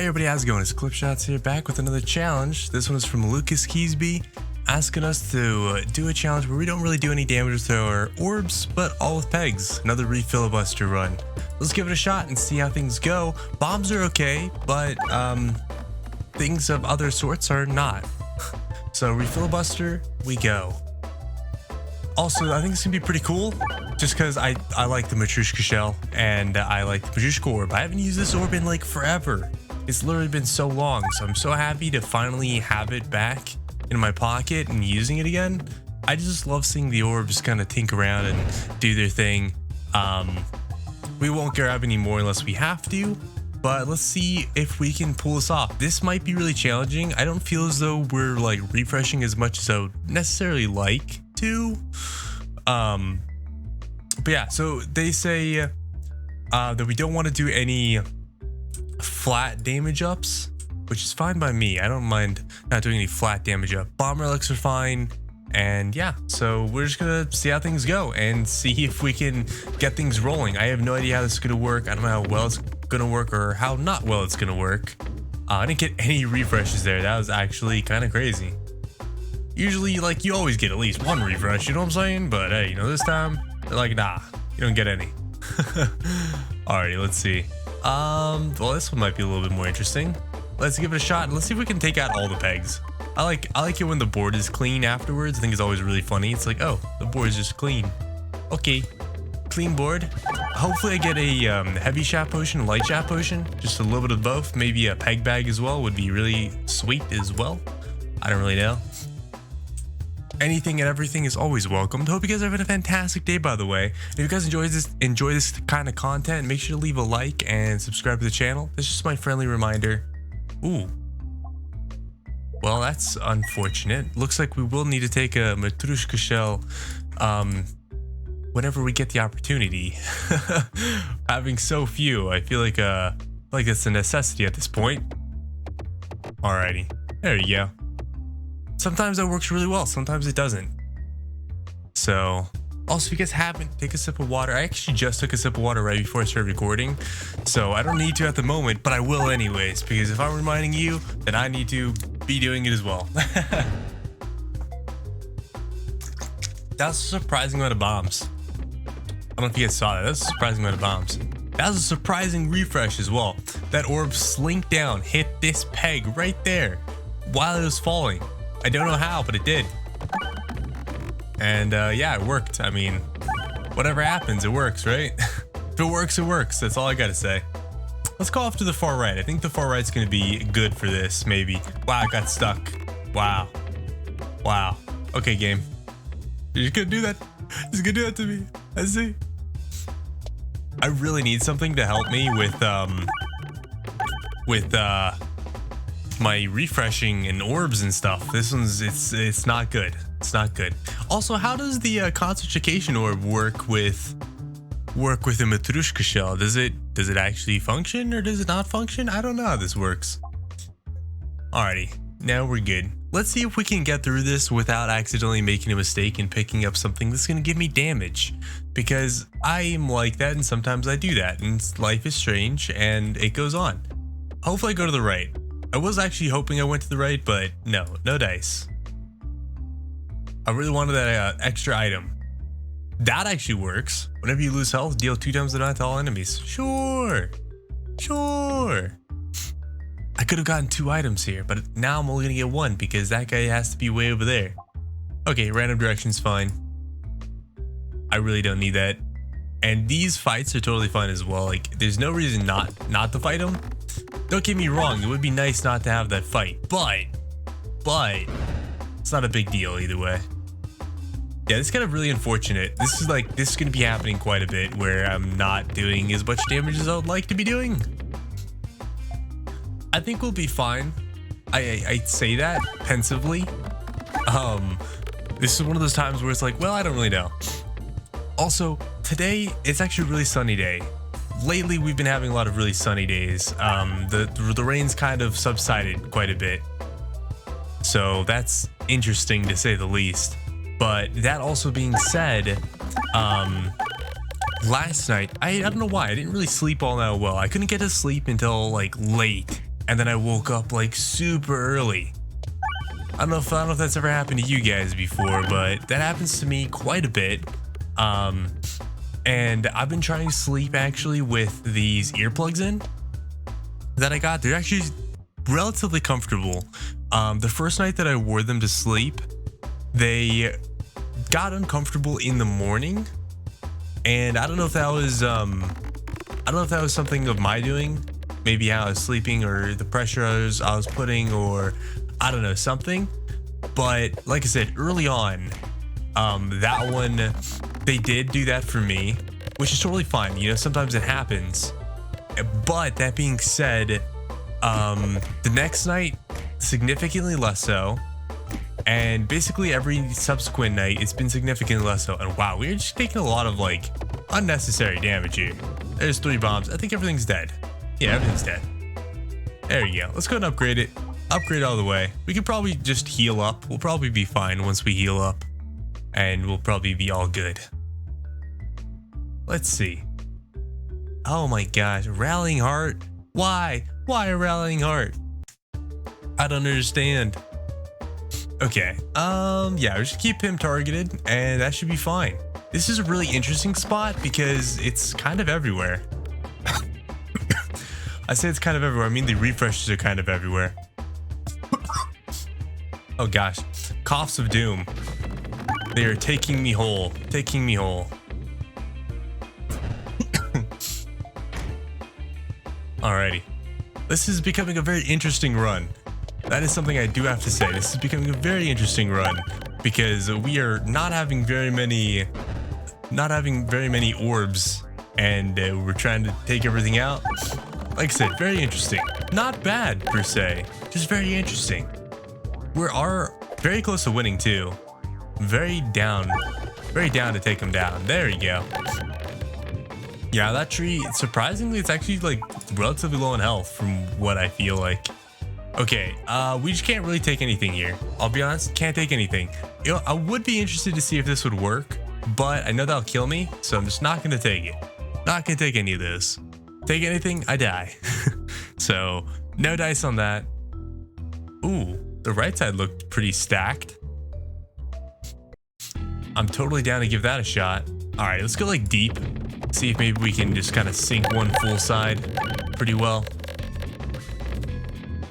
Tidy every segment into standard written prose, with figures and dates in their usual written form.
Hey everybody, how's it going? It's Clippedshots here, back with another challenge. This one is from Lucas Keysby, asking us to do a challenge where we don't really do any damage with our orbs, but all with pegs. Another refilibuster run. Let's give it a shot and see how things go. Bombs are okay, but things of other sorts are not. So refilibuster, we go. Also, I think it's gonna be pretty cool, just because I like the maytrobshka shell and I like the Pachinko orb. I haven't used this orb in like forever. It's literally been so long, so I'm so happy to finally have it back in my pocket and using it again. I just love seeing the orbs kind of tink around and do their thing. We won't grab any more unless we have to, but let's see if we can pull this off. This might be really challenging. I don't feel as though we're like refreshing as much as I would necessarily like to. But yeah, so they say that we don't want to do any flat damage ups, which is fine by me. I don't mind not doing any flat damage up. Bomb relics are fine, and yeah, so we're just gonna see how things go and see if we can get things rolling. I have no idea how this is gonna work. I don't know how well it's gonna work or how not well it's gonna work. I didn't get any refreshes there. That was actually kind of crazy. Usually, like, you always get at least one refresh, you know what I'm saying? But hey, you know, this time they're like, nah, you don't get any. Alrighty, let's see. Well, this one might be a little bit more interesting. Let's give it a shot and let's see if we can take out all the pegs. I like it when the board is clean afterwards. I think it's always really funny. It's like, oh, the board is just clean. Okay, clean board. Hopefully I get a heavy shot potion, a light shot potion, just a little bit of both. Maybe a peg bag as well would be really sweet as well. I don't really know. Anything and everything is always welcomed. Hope you guys are having a fantastic day, by the way. If you guys enjoy this kind of content, make sure to leave a like and subscribe to the channel. That's just my friendly reminder. Ooh. Well, that's unfortunate. Looks like we will need to take a maytrobshka shell whenever we get the opportunity. Having so few, I feel like it's a necessity at this point. Alrighty. There you go. Sometimes that works really well, sometimes it doesn't. So, also if you guys haven't, take a sip of water. I actually just took a sip of water right before I started recording, so I don't need to at the moment, but I will anyways, because if I'm reminding you, then I need to be doing it as well. That's a surprising amount of bombs. I don't know if you guys saw that. That's a surprising amount of bombs. That was a surprising refresh as well. That orb slinked down, hit this peg right there while it was falling. I don't know how, but it did. And yeah, it worked. I mean, whatever happens, it works, right? If it works, it works. That's all I gotta say. Let's go off to the far right. I think the far right's gonna be good for this, maybe. Wow, I got stuck. Wow. Wow. Okay, game. You're just gonna do that. Just gonna do that to me. I see. I really need something to help me with my refreshing and orbs and stuff. This one's it's not good. It's not good. Also, how does the concentration orb work with the maytrobshka shell? Does it actually function or does it not function? I don't know how this works. Alrighty, now we're good. Let's see if we can get through this without accidentally making a mistake and picking up something that's gonna give me damage, because I am like that and sometimes I do that, and life is strange and it goes on. Hopefully I go to the right. I was actually hoping I went to the right, but no dice. I really wanted that extra item. That actually works. Whenever you lose health, deal 2 times the amount to all enemies. Sure. I could have gotten 2 items here, but now I'm only gonna get 1 because that guy has to be way over there. Okay, random direction's fine. I really don't need that. And these fights are totally fine as well. Like, there's no reason not to fight them. Don't get me wrong, it would be nice not to have that fight, but it's not a big deal either way. Yeah, this is kind of really unfortunate. This is gonna be happening quite a bit where I'm not doing as much damage as I would like to be doing. I think we'll be fine. I say that pensively. This is one of those times where it's like, well, I don't really know. Also, today it's actually a really sunny day. Lately, we've been having a lot of really sunny days. The rain's kind of subsided quite a bit. So that's interesting to say the least. But that also being said, last night, I don't know why, I didn't really sleep all that well. I couldn't get to sleep until like late and then I woke up like super early. I don't know if that's ever happened to you guys before, but that happens to me quite a bit. And I've been trying to sleep actually with these earplugs in that I got. They're actually relatively comfortable. The first night that I wore them to sleep, they got uncomfortable in the morning, and I don't know if that was something of my doing, maybe how I was sleeping or the pressure I was putting, or I don't know, something. But like I said early on, that one, they did do that for me, which is totally fine. You know, sometimes it happens. But that being said, the next night, significantly less so. And basically every subsequent night, it's been significantly less so. And wow, we're just taking a lot of like unnecessary damage here. There's 3 bombs. I think everything's dead. Yeah, everything's dead. There you go. Let's go and upgrade it. Upgrade all the way. We could probably just heal up. We'll probably be fine once we heal up. And we'll probably be all good. Let's see. Oh my gosh, Rallying Heart? Why? Why a Rallying Heart? I don't understand. Okay, yeah, we should keep him targeted, and that should be fine. This is a really interesting spot because it's kind of everywhere. I say it's kind of everywhere, I mean the refreshes are kind of everywhere. Oh gosh, coughs of doom. They are taking me whole, taking me whole. Alrighty. This is becoming a very interesting run. That is something I do have to say. This is becoming a very interesting run because we are not having very many orbs, and we're trying to take everything out. Like I said, very interesting. Not bad per se, just very interesting. We are very close to winning too. Very down to take them down. There you go. Yeah, that tree, surprisingly, it's actually like relatively low in health from what I feel like. Okay, we just can't really take anything here. I'll be honest, can't take anything. You know, I would be interested to see if this would work, but I know that'll kill me, so I'm just not gonna take it. Not gonna take any of this. Take anything, I die. So, no dice on that. Ooh, the right side looked pretty stacked. I'm totally down to give that a shot. All right, let's go like deep. See if maybe we can just kind of sink one full side pretty well.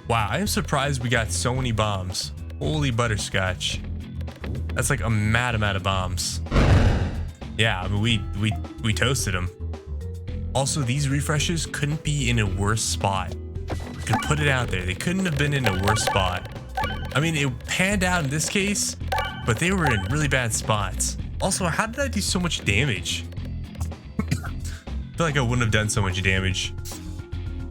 Wow, I am surprised we got so many bombs. Holy butterscotch. That's like a mad amount of bombs. Yeah, I mean, we toasted them. Also, these refreshes couldn't be in a worse spot. Could put it out there. They couldn't have been in a worse spot. I mean, it panned out in this case, but they were in really bad spots. Also, how did I do so much damage? I feel like I wouldn't have done so much damage.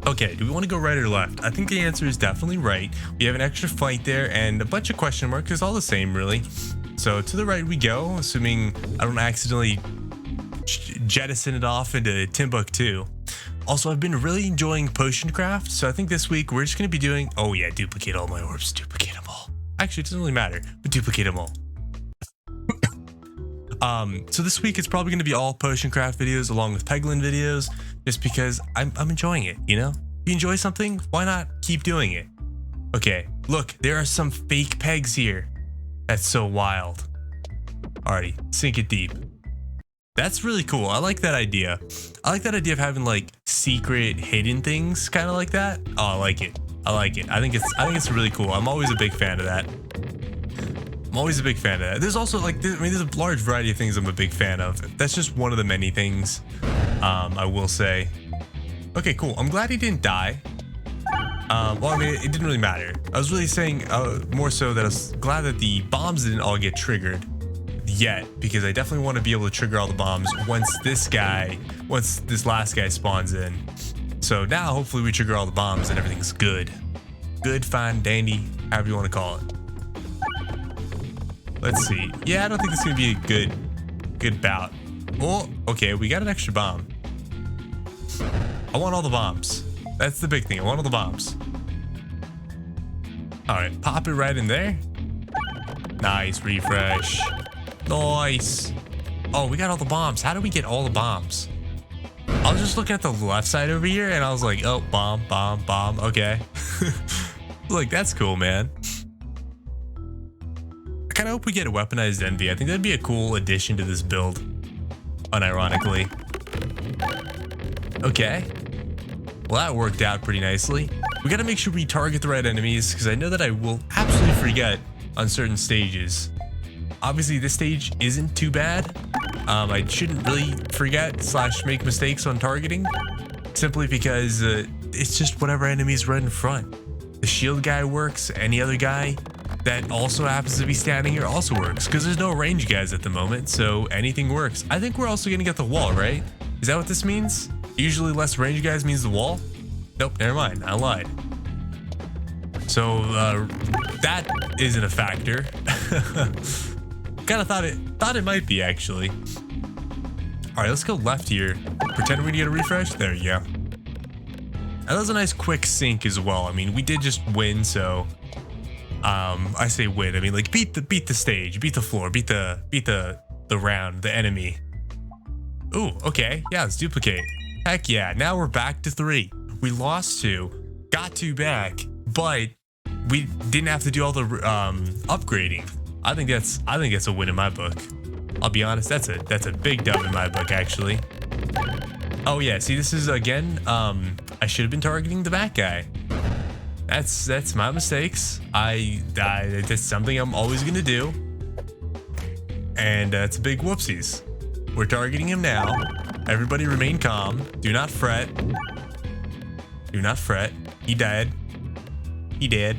Okay, do we want to go right or left? I think the answer is definitely right. We have an extra fight there and a bunch of question marks. It's all the same, really. So to the right we go, assuming I don't accidentally jettison it off into Timbuktu. Also, I've been really enjoying potion craft, so I think this week we're just going to be doing... Oh yeah, duplicate all my orbs. Duplicate them all. Actually, it doesn't really matter, but duplicate them all. So this week it's probably going to be all potion craft videos along with Peglin videos, just because I'm enjoying it, you know? If you enjoy something, why not keep doing it? Okay, look, there are some fake pegs here. That's so wild. Alrighty, sink it deep. That's really cool. I like that idea. I like that idea of having like secret hidden things, kind of like that. Oh, I like it. I like it. I think it's really cool. I'm always a big fan of that. I'm always a big fan of that. There's also like, there's a large variety of things I'm a big fan of. That's just one of the many things, I will say. Okay, cool. I'm glad he didn't die. Well, I mean, it didn't really matter. I was really saying more so that I was glad that the bombs didn't all get triggered yet, because I definitely want to be able to trigger all the bombs once this last guy spawns in. So now hopefully we trigger all the bombs and everything's good. Good, fine, dandy, however you want to call it. Let's see. Yeah, I don't think this is going to be a good bout. Oh, okay, we got an extra bomb. I want all the bombs. That's the big thing. I want all the bombs. All right, pop it right in there. Nice refresh. Nice. Oh, we got all the bombs. How do we get all the bombs? I was just looking at the left side over here and I was like, oh, bomb, bomb, bomb. Okay. Like, that's cool, man. I kind of hope we get a weaponized envy. I think that'd be a cool addition to this build, unironically. Okay. Well, that worked out pretty nicely. We got to make sure we target the right enemies because I know that I will absolutely forget on certain stages. Obviously, this stage isn't too bad. I shouldn't really forget / make mistakes on targeting simply because it's just whatever enemies right in front. The shield guy works. Any other guy that also happens to be standing here also works because there's no range guys at the moment, so anything works. I think we're also gonna get the wall, right? Is that what this means? Usually less range guys means the wall? Nope, never mind, I lied. So that isn't a factor. Kind of thought it might be actually. All right, let's go left here. Pretend we're gonna get a refresh. There you go. That was a nice quick sync as well. I mean, we did just win, so I say win. I mean, like beat the stage, beat the floor, beat the round, the enemy. Ooh, okay, yeah, let's duplicate. Heck yeah! Now we're back to 3. We lost 2, got 2 back, but we didn't have to do all the upgrading. I think that's a win in my book. I'll be honest, that's a big dub in my book actually. Oh yeah, see this is again, I should have been targeting the back guy. That's my mistakes. That's something I'm always gonna do. And it's a big whoopsies. We're targeting him now. Everybody remain calm. Do not fret. Do not fret. He died. He did.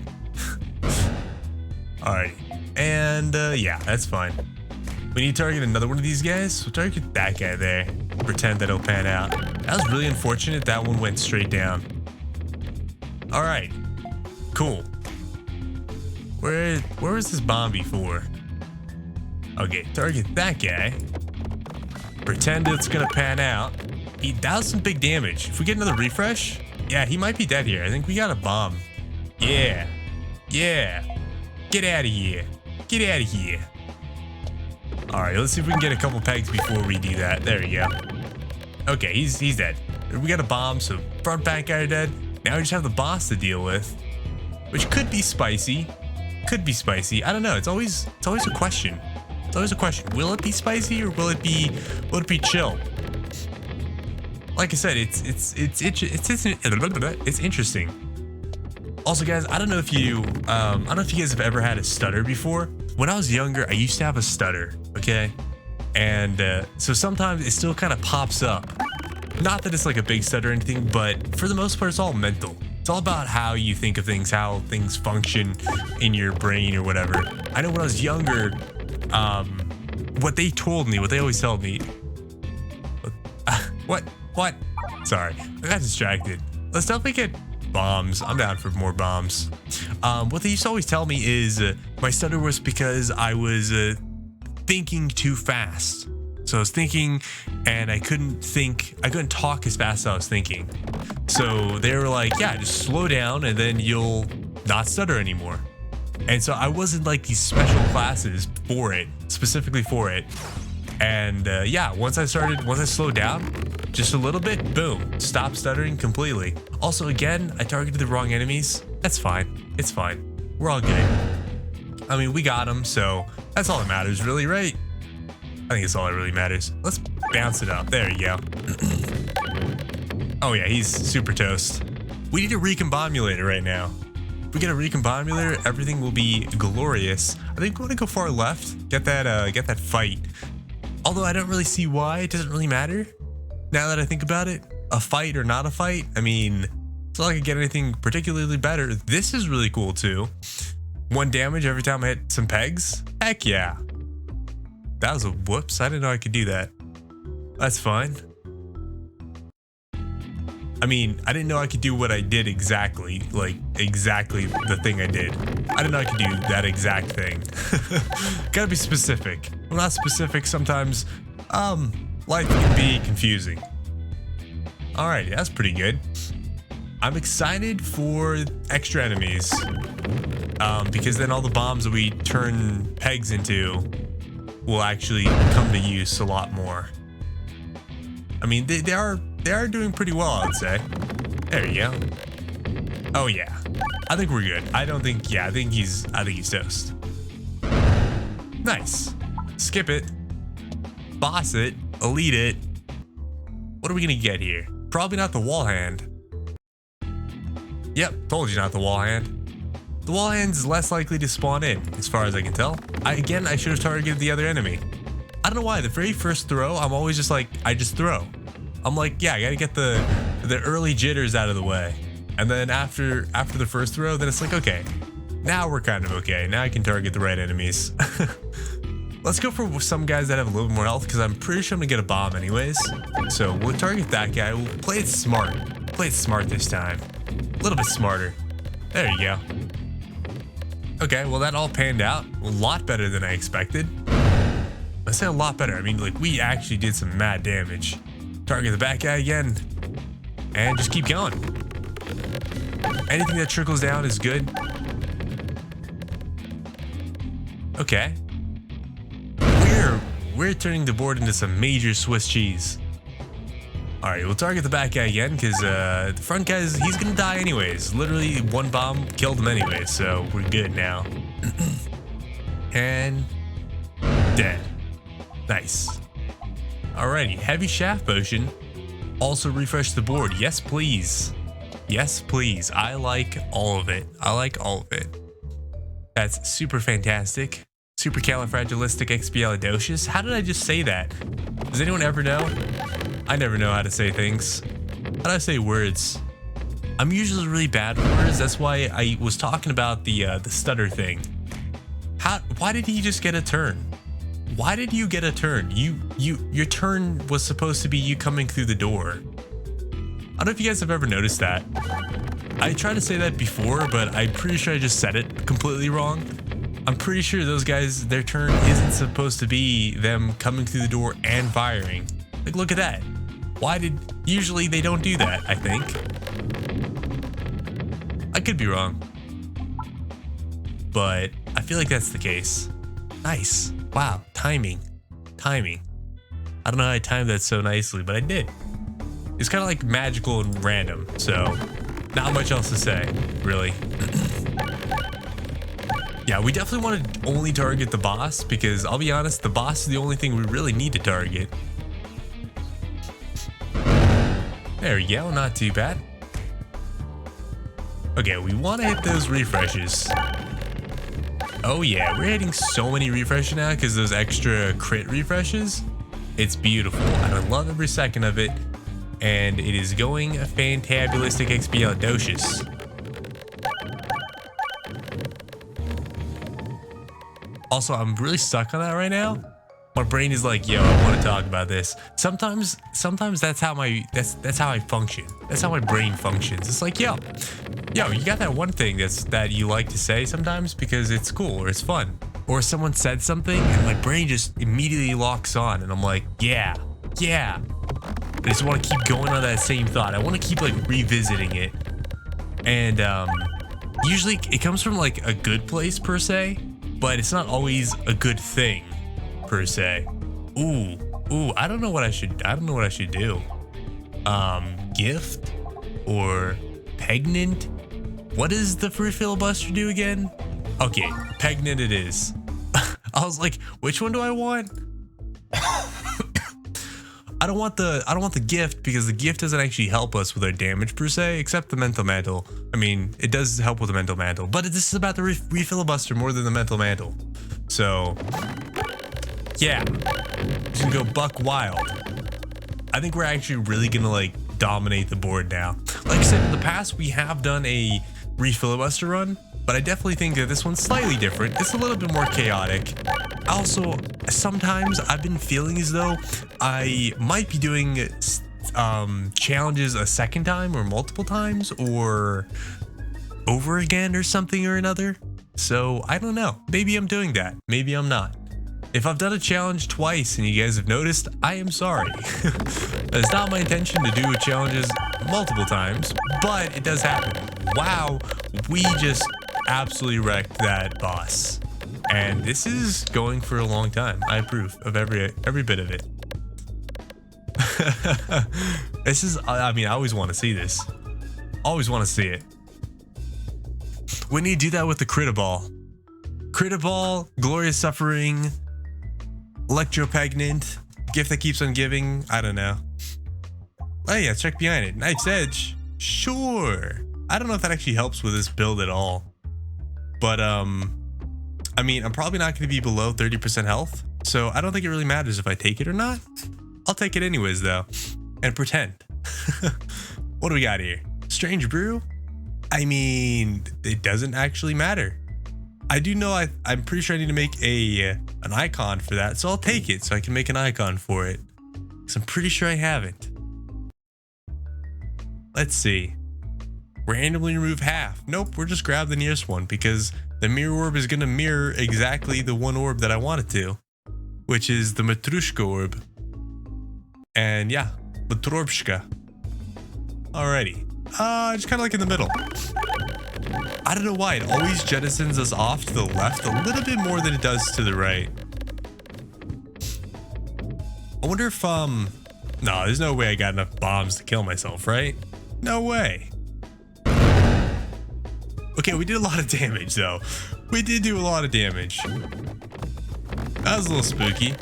Alright. And yeah, that's fine. We need to target another one of these guys. We'll target that guy there. Pretend that it'll pan out. That was really unfortunate. That one went straight down. Alright. Cool. Where was this bomb before? Okay, target that guy. Pretend it's gonna pan out. That was some big damage. If we get another refresh, yeah, he might be dead here. I think we got a bomb. Yeah. Yeah. Get out of here. Get out of here. Alright, let's see if we can get a couple pegs before we do that. There we go. Okay, he's dead. We got a bomb, so front back guy are dead. Now we just have the boss to deal with, which could be spicy. Could be spicy. I don't know. It's always a question. It's always a question. Will it be spicy or will it be chill? Like I said, it's interesting. Also, guys, I don't know if you guys have ever had a stutter before. When I was younger, I used to have a stutter. Okay, and so sometimes it still kind of pops up. Not that it's like a big stutter or anything, but for the most part, it's all mental. It's all about how you think of things, how things function in your brain or whatever. I know when I was younger, what they always told me. What? Sorry, I got distracted. Let's definitely get bombs. I'm down for more bombs. What they used to always tell me is my stutter was because I was thinking too fast. So I was thinking and I couldn't talk as fast as I was thinking. So they were like, yeah, just slow down and then you'll not stutter anymore. And so I was in like these special classes for it, specifically for it. And yeah, once I slowed down just a little bit, boom, stop stuttering completely. Also, again, I targeted the wrong enemies. That's fine. It's fine. We're all good. I mean, we got them, so that's all that matters, really, right? I think it's all that really matters. Let's bounce it up. There you go. Oh yeah, he's super toast. We need a recombobulator right now. If we get a recombobulator, everything will be glorious. I think we want to go far left. Get that fight. Although I don't really see why. It doesn't really matter. Now that I think about it, a fight or not a fight, I mean, it's not like I get anything particularly better. This is really cool too. 1 damage every time I hit some pegs. Heck yeah. That was a whoops. I didn't know I could do that. That's fine. I mean, I didn't know I could do what I did exactly. Like, exactly the thing I did. I didn't know I could do that exact thing. Gotta be specific. I'm not specific sometimes. Life can be confusing. Alright, that's pretty good. I'm excited for extra enemies. Because then all the bombs that we turn pegs into will actually come to use a lot more. I mean, they are they are doing pretty well, I'd say. There you go. Oh yeah, I think we're good. I think he's toast. Nice. Skip it. Boss it. Elite it. What are we gonna get here? Probably not the wall hand. Yep, told you not the wall hand. The wall hand's less likely to spawn in, as far as I can tell. I should have targeted the other enemy. I don't know why, the very first throw, I'm always just like, I just throw. I'm like, yeah, I gotta get the early jitters out of the way. And then after the first throw, then it's like, okay, now we're kind of okay. Now I can target the right enemies. Let's go for some guys that have a little bit more health, because I'm pretty sure I'm gonna get a bomb anyways. So we'll target that guy. We'll play it smart. Play it smart this time. A little bit smarter. There you go. Okay, well that all panned out. A lot better than I expected. I say a lot better. I mean, like, we actually did some mad damage. Target the back guy again. And just keep going. Anything that trickles down is good. Okay. We're turning the board into some major Swiss cheese. Alright, we'll target the back guy again, because the front guy, he's gonna die anyways. Literally, one bomb killed him anyways, so we're good now. And dead. Nice. Alrighty, heavy shaft potion. Also refresh the board. Yes, please. Yes, please. I like all of it. I like all of it. That's super fantastic. Supercalifragilisticexpialidocious. How did I just say that? Does anyone ever know? I never know how to say things. How do I say words? I'm usually really bad with words. That's why I was talking about the stutter thing. Why did he just get a turn? Why did you get a turn? Your turn was supposed to be you coming through the door. I don't know if you guys have ever noticed that. I tried to say that before, but I'm pretty sure I just said it completely wrong. I'm pretty sure those guys, their turn isn't supposed to be them coming through the door and firing. Like, look at that. Usually they don't do that, I think. I could be wrong. But I feel like that's the case. Nice. Wow, timing. I don't know how I timed that so nicely, but I did. It's kind of like magical and random, so not much else to say, really. Yeah, we definitely want to only target the boss, because I'll be honest, the boss is the only thing we really need to target. There we go, not too bad. Okay, we want to hit those refreshes. Oh yeah, we're hitting so many refreshes now because those extra crit refreshes. It's beautiful. I love every second of it. And it is going fantabulistic expialidocious. Also, I'm really stuck on that right now. My brain is like, yo, I want to talk about this. Sometimes that's how I function. That's how my brain functions. It's like, yo, you got that one thing that you like to say sometimes because it's cool or it's fun. Or someone said something and my brain just immediately locks on and I'm like, yeah. I just want to keep going on that same thought. I want to keep like revisiting it. And usually it comes from like a good place per se, but it's not always a good thing per se. Ooh, I don't know what I should do. Gift or pregnant? What does the refilibuster do again? Okay, pregnant it is. I was like, which one do I want? I don't want the gift because the gift doesn't actually help us with our damage per se, except the mental mantle. I mean, it does help with the mental mantle, but this is about the refilibuster more than the mental mantle. So, yeah, just gonna go buck wild. I think we're actually really gonna like dominate the board now. Like I said, in the past we have done a refilibuster run, but I definitely think that this one's slightly different. It's a little bit more chaotic. Also, sometimes I've been feeling as though I might be doing challenges a second time or multiple times or over again or something or another. So I don't know. Maybe I'm doing that. Maybe I'm not. If I've done a challenge twice and you guys have noticed, I am sorry. It's not my intention to do challenges multiple times, but it does happen. Wow, we just absolutely wrecked that boss. And this is going for a long time. I approve of every bit of it. This is, I mean, I always want to see this. Always want to see it. When you do that with the Critaball. Critaball, Glorious Suffering, Electropegnant, Gift That Keeps on Giving, I don't know. Oh yeah, check behind it. Knife's Edge. Sure. I don't know if that actually helps with this build at all. But, I mean, I'm probably not going to be below 30% health. So I don't think it really matters if I take it or not. I'll take it anyways, though. And pretend. What do we got here? Strange Brew? I mean, it doesn't actually matter. I do know I'm pretty sure I need to make an icon for that. So I'll take it so I can make an icon for it. Because I'm pretty sure I haven't. Let's see. Randomly remove half. Nope, we're just grab the nearest one because the mirror orb is going to mirror exactly the one orb that I want it to, which is the maytrobshka orb. And yeah, maytrobshka. Alrighty. Just kind of like in the middle. I don't know why it always jettisons us off to the left a little bit more than it does to the right. I wonder if, no, there's no way I got enough bombs to kill myself, right? No way. Okay, we did a lot of damage though. We did do a lot of damage. That was a little spooky.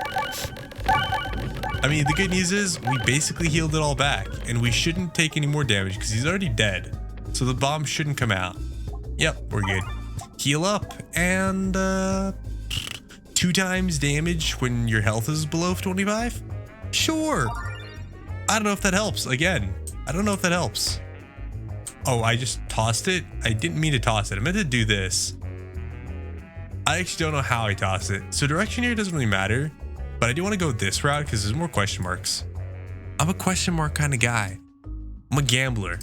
I mean, the good news is we basically healed it all back and we shouldn't take any more damage because he's already dead. So the bomb shouldn't come out. Yep, we're good. Heal up and 2 times damage when your health is below 25? Sure. I don't know if that helps. Again, I don't know if that helps. Oh, I just tossed it? I didn't mean to toss it. I meant to do this. I actually don't know how I tossed it. So direction here doesn't really matter, but I do want to go this route because there's more question marks. I'm a question mark kind of guy. I'm a gambler.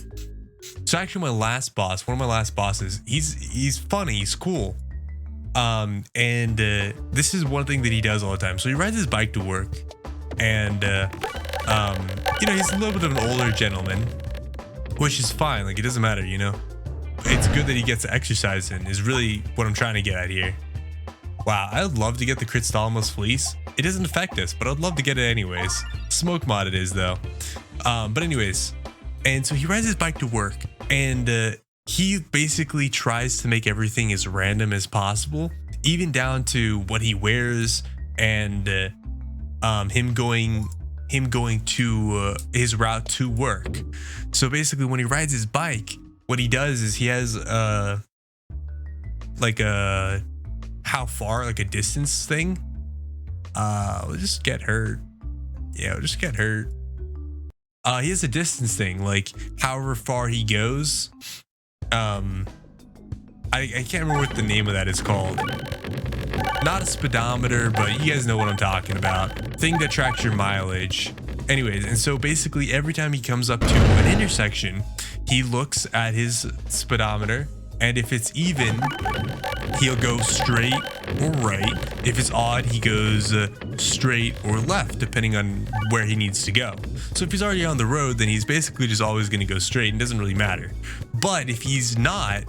So actually my last boss, one of my last bosses, he's funny, he's cool. This is one thing that he does all the time. So he rides his bike to work and, you know, he's a little bit of an older gentleman, which is fine. Like, it doesn't matter, you know, it's good that he gets to exercise in is really what I'm trying to get at here. Wow. I'd love to get the Crit Stalamos Fleece. It doesn't affect us, but I'd love to get it anyways. Smoke mod it is though. But anyways, and so he rides his bike to work and, he basically tries to make everything as random as possible, even down to what he wears and, him going to his route to work. So basically when he rides his bike, what he does is he has like a how far, like a distance thing. We'll just get hurt. Yeah, we'll just get hurt. He has a distance thing, like however far he goes. I can't remember what the name of that is called. Not a speedometer, but you guys know what I'm talking about. Thing that tracks your mileage. Anyways, and so basically every time he comes up to an intersection, he looks at his speedometer, and if it's even, he'll go straight or right. If it's odd, he goes straight or left, depending on where he needs to go. So if he's already on the road, then he's basically just always going to go straight and doesn't really matter. But if he's not,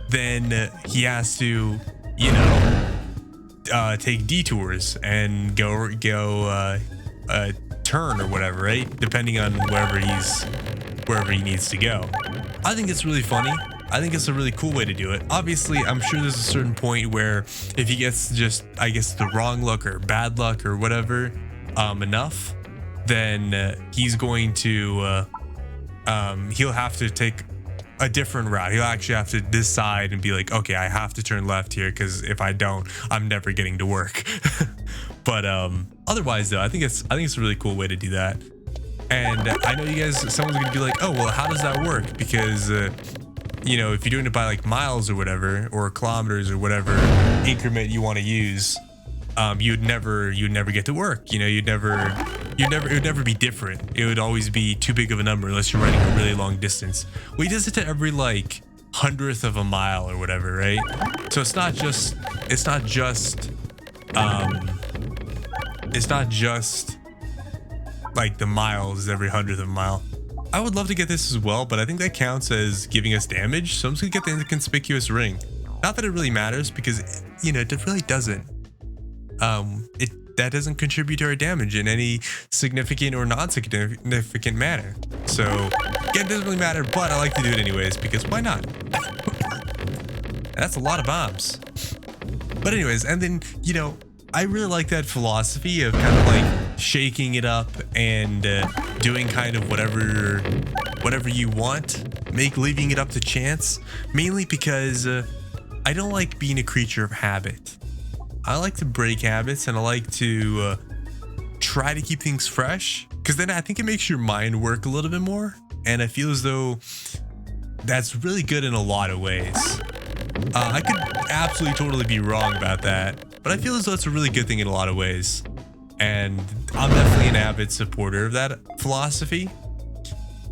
then he has to, you know, take detours and go turn or whatever, right? Depending on wherever he needs to go. I think it's really funny. I think it's a really cool way to do it. Obviously, I'm sure there's a certain point where if he gets just, I guess, the wrong luck or bad luck or whatever, enough, then he's going to, he'll have to take a different route. He'll actually have to decide and be like, okay, I have to turn left here because if I don't, I'm never getting to work. But otherwise, though, I think it's a really cool way to do that. And I know you guys, someone's gonna be like, oh, well, how does that work? Because you know, if you're doing it by like miles or whatever, or kilometers or whatever increment you want to use, you'd never get to work. You know, it would never be different. It would always be too big of a number unless you're running a really long distance. Well, he does it to every like 100th of a mile or whatever, right? So it's not just like the miles every 100th of a mile. I would love to get this as well, but I think that counts as giving us damage. So I'm just gonna get the inconspicuous ring. Not that it really matters because, you know, it really doesn't. that doesn't contribute to our damage in any significant or non-significant manner. So again, it doesn't really matter, but I like to do it anyways because why not? That's a lot of bombs. But anyways, and then, you know, I really like that philosophy of kind of like shaking it up and doing kind of whatever you want, leaving it up to chance, mainly because I don't like being a creature of habit. I like to break habits, and I like to try to keep things fresh, because then I think it makes your mind work a little bit more, and I feel as though that's really good in a lot of ways. I could absolutely totally be wrong about that, but I feel as though it's a really good thing in a lot of ways, and I'm definitely an avid supporter of that philosophy.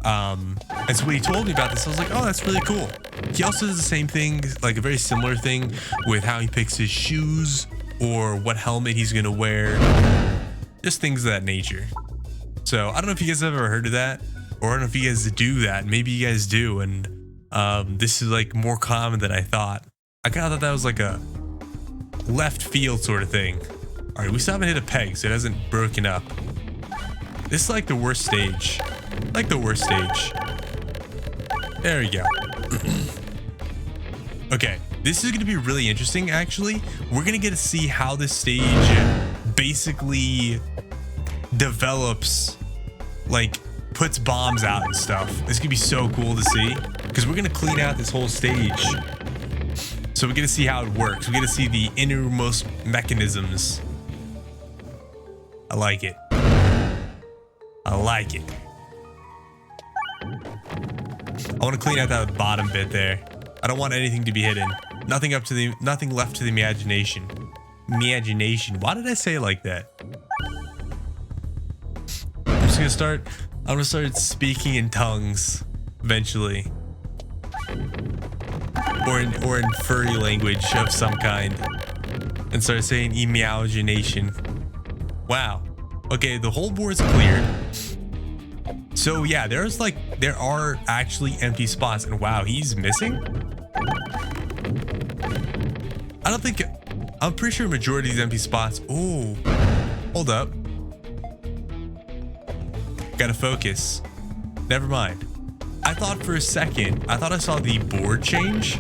And so when he told me about this, I was like, oh, that's really cool. He also does the same thing, like a very similar thing with how he picks his shoes or what helmet he's gonna wear, just things of that nature. So I don't know if you guys have ever heard of that, or I don't know if you guys do that. Maybe you guys do, and this is like more common than I thought. I kind of thought that was like a left field sort of thing. All right, we still haven't hit a peg, so it hasn't broken up. This is like the worst stage. Like the worst stage. There we go. Okay, this is going to be really interesting, actually. We're going to get to see how this stage basically develops, like puts bombs out and stuff. This could be so cool to see, because we're going to clean out this whole stage. So we're going to see how it works. We're going to see the innermost mechanisms. I like it. I like it. I want to clean out that bottom bit there. I don't want anything to be hidden. Nothing left to the imagination. Imagination. Why did I say it like that? I'm gonna start speaking in tongues eventually. Or in furry language of some kind. And start saying imagination. Wow. Okay, the whole board's cleared. So yeah, there are actually empty spots, and wow, he's missing. I'm pretty sure a majority of these empty spots. Oh, hold up. Gotta focus. Never mind. I thought for a second, I saw the board change,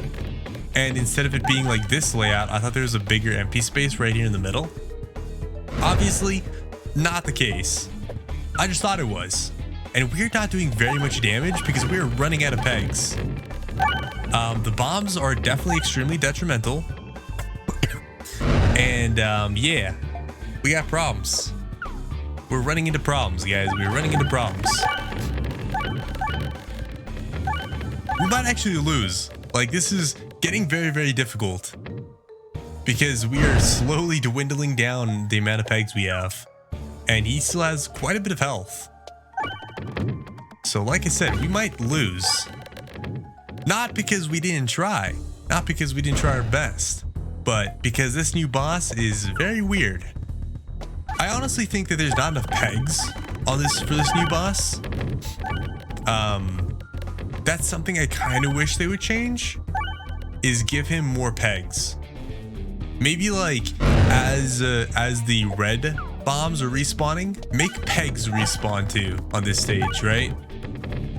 and instead of it being like this layout, I thought there was a bigger empty space right here in the middle. Obviously, not the case. I just thought it was. And we're not doing very much damage because we're running out of pegs. The bombs are definitely extremely detrimental. And yeah, we got problems. We're running into problems, guys. We're running into problems. We might actually lose. Like, this is getting very, very difficult, because we are slowly dwindling down the amount of pegs we have. And he still has quite a bit of health. So like I said, we might lose. Not because we didn't try. Not because we didn't try our best. But because this new boss is very weird. I honestly think that there's not enough pegs on for this new boss. That's something I kind of wish they would change. Is give him more pegs. Maybe like as the red bombs are respawning, make pegs respawn too on this stage, right?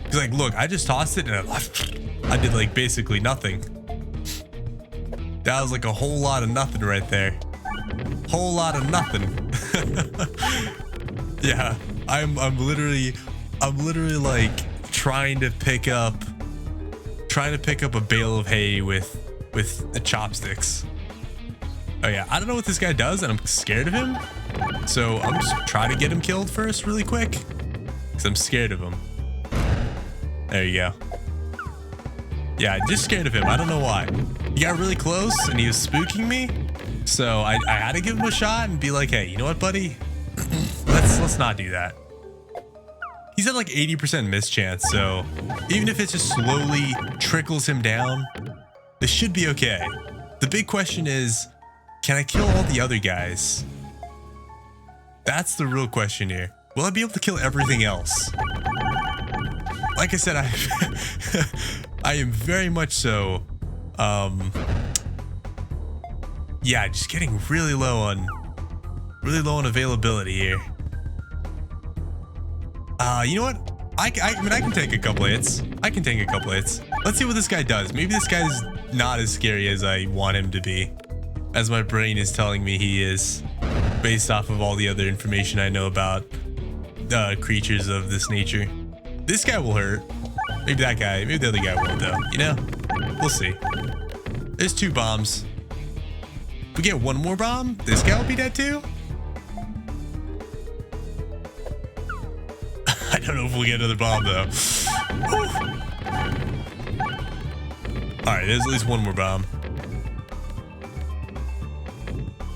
Because like, look, I just tossed it and I did like basically nothing. That was like a whole lot of nothing right there. Whole lot of nothing. Yeah, I'm literally like trying to pick up a bale of hay with the chopsticks. Oh yeah, I don't know what this guy does, and I'm scared of him. So I'm just trying to get him killed first really quick, because I'm scared of him. There you go. Yeah, just scared of him. I don't know why. He got really close and he was spooking me. So I had to give him a shot and be like, hey, you know what, buddy? let's not do that. He's at like 80% miss chance, so even if it just slowly trickles him down, this should be okay. The big question is, can I kill all the other guys? That's the real question here. Will I be able to kill everything else? Like I said, I am very much so, yeah, just getting really low Really low on availability here. You know what? I mean, I can take a couple hits. Let's see what this guy does. Maybe this guy's not as scary as I want him to be, as my brain is telling me he is, based off of all the other information I know about creatures of this nature. This guy will hurt. Maybe that guy, maybe the other guy won't though. You know? We'll see. There's 2 bombs. If we get 1 more bomb, this guy will be dead too? I don't know if we'll get another bomb though. Alright, there's at least 1 more bomb.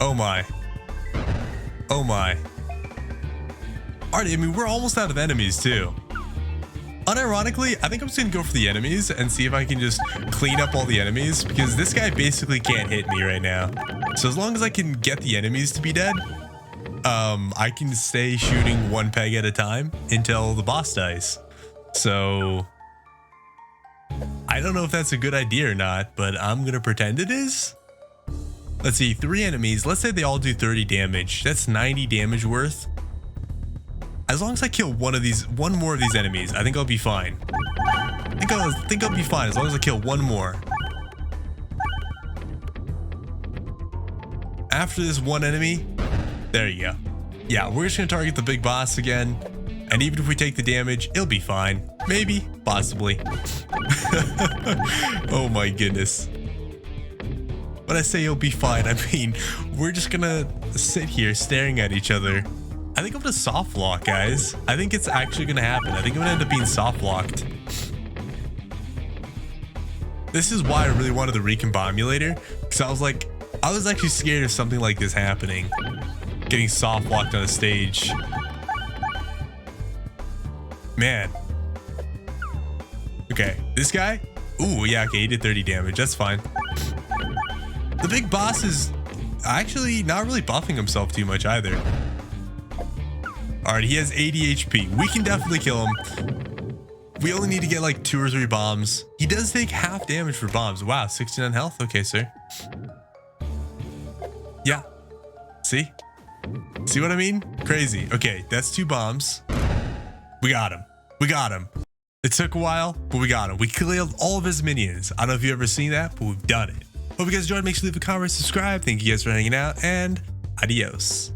Oh my. Oh my. Alright, I mean, we're almost out of enemies too. Unironically, I think I'm just gonna go for the enemies and see if I can just clean up all the enemies, because this guy basically can't hit me right now. So as long as I can get the enemies to be dead, I can stay shooting 1 peg at a time until the boss dies. So I don't know if that's a good idea or not, but I'm gonna pretend it is. Let's see, 3 enemies. Let's say they all do 30 damage. That's 90 damage worth. As long as I kill one more of these enemies, I think I'll be fine. I think I'll be fine as long as I kill 1 more. After this 1 enemy, there you go. Yeah, we're just gonna target the big boss again, and even if we take the damage, it'll be fine. Maybe, possibly. Oh my goodness. When I say it'll be fine, I mean we're just gonna sit here staring at each other. I think I'm gonna soft lock, guys. I think it's actually gonna happen. I think I'm gonna end up being soft locked. This is why I really wanted the recombobulator, because I was actually scared of something like this happening. Getting soft locked on a stage. Man. Okay, this guy? Ooh, yeah, okay, he did 30 damage. That's fine. The big boss is actually not really buffing himself too much either. Alright, he has 80 HP. We can definitely kill him. We only need to get like 2 or 3 bombs. He does take half damage for bombs. Wow, 69 health? Okay, sir. Yeah. See? See what I mean? Crazy. Okay, that's 2 bombs. We got him. We got him. It took a while, but we got him. We killed all of his minions. I don't know if you've ever seen that, but we've done it. Hope you guys enjoyed. Make sure to leave a comment, subscribe. Thank you guys for hanging out, and adios.